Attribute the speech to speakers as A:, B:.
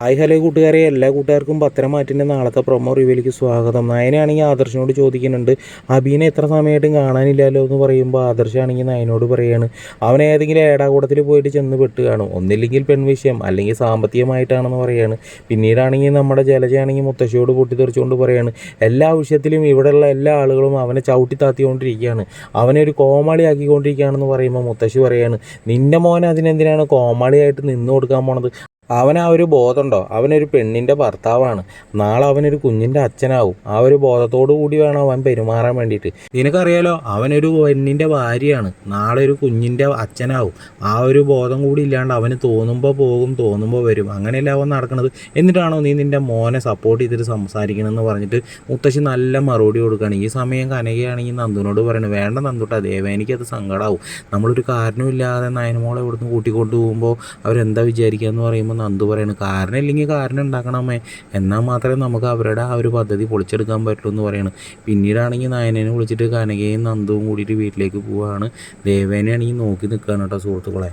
A: Hi hello കൂട്ടുകാരെ, എല്ലാ കൂട്ടുകാർക്കും പത്തരമാറ്റിൻ്റെ നാളത്തെ പ്രൊമോ റിവ്യൂലേക്ക് സ്വാഗതം. നയനാണെങ്കിൽ ആദർശനോട് ചോദിക്കുന്നുണ്ട്, അബീനെ എത്ര സമയമായിട്ടും കാണാനില്ലല്ലോ എന്ന് പറയുമ്പോൾ ആദർശാണെങ്കിൽ നയനോട് പറയാണ്, അവൻ ഏതെങ്കിലും ഏടാകൂടത്തിൽ പോയിട്ട് ചെന്ന് പെട്ട് കാണും, ഒന്നില്ലെങ്കിൽ പെൺവിഷയം അല്ലെങ്കിൽ സാമ്പത്തികമായിട്ടാണെന്ന് പറയാണ്. പിന്നീടാണെങ്കിൽ നമ്മുടെ ജലജയാണെങ്കിൽ മുത്തശ്ശിയോട് പൊട്ടിത്തെറിച്ചുകൊണ്ട് പറയാണ്, എല്ലാ വിഷയത്തിലും ഇവിടെയുള്ള എല്ലാ ആളുകളും അവനെ ചവിട്ടി താത്തിക്കൊണ്ടിരിക്കുകയാണ്, അവനെ ഒരു കോമാളിയാക്കിക്കൊണ്ടിരിക്കുകയാണെന്ന് പറയുമ്പോൾ മുത്തശ്ശി പറയാണ്, നിൻ്റെ മോൻ അതിനെന്തിനാണ് കോമാളിയായിട്ട് നിന്ന് കൊടുക്കാൻ പോണത്? അവൻ ആ ഒരു ബോധമുണ്ടോ? അവനൊരു പെണ്ണിൻ്റെ ഭർത്താവാണ്, നാളെ അവനൊരു കുഞ്ഞിൻ്റെ അച്ഛനാവും. ആ ഒരു ബോധത്തോടു കൂടി വേണം അവൻ പെരുമാറാൻ വേണ്ടിയിട്ട്. നിനക്കറിയാലോ, അവനൊരു പെണ്ണിൻ്റെ ഭാര്യയാണ്, നാളെ ഒരു കുഞ്ഞിൻ്റെ അച്ഛനാവും. ആ ഒരു ബോധം കൂടി ഇല്ലാണ്ട് അവന് തോന്നുമ്പോൾ പോകും, തോന്നുമ്പോൾ വരും, അങ്ങനെയല്ല അവൻ നടക്കുന്നത്. എന്നിട്ടാണോ നീ നിൻ്റെ മോനെ സപ്പോർട്ട് ചെയ്തിട്ട് സംസാരിക്കണമെന്ന് പറഞ്ഞിട്ട് മുത്തശ്ശി നല്ല മറുപടി കൊടുക്കുകയാണ്. ഈ സമയം കനകയാണെങ്കിൽ നന്ദുവിനോട് പറയണത്, വേണ്ട നന്ദുട്ടാ, എനിക്കത് സങ്കടമാവും. നമ്മളൊരു കാരണമില്ലാതെ നയനമോളെ ഇവിടുന്ന് കൂട്ടിക്കൊണ്ട് പോകുമ്പോൾ അവരെന്താ വിചാരിക്കുക എന്ന് പറയുമ്പോൾ നന്ദു പറയുന്നത്, കാരണം ഇല്ലെങ്കിൽ കാരണം ഉണ്ടാക്കണമേ, എന്നാൽ മാത്രമേ നമുക്ക് അവരുടെ ആ ഒരു പദ്ധതി പൊളിച്ചെടുക്കാൻ പറ്റുള്ളൂ എന്ന് പറയുന്നത്. പിന്നീടാണെങ്കിൽ നയനനെ വിളിച്ചിട്ട് കനകയും നന്ദുവും കൂടിയിട്ട് വീട്ടിലേക്ക് പോവുകയാണ്. ദേവേനെയാണെങ്കിൽ നോക്കി നിൽക്കുകയാണ് കേട്ടോ സുഹൃത്തുക്കളെ.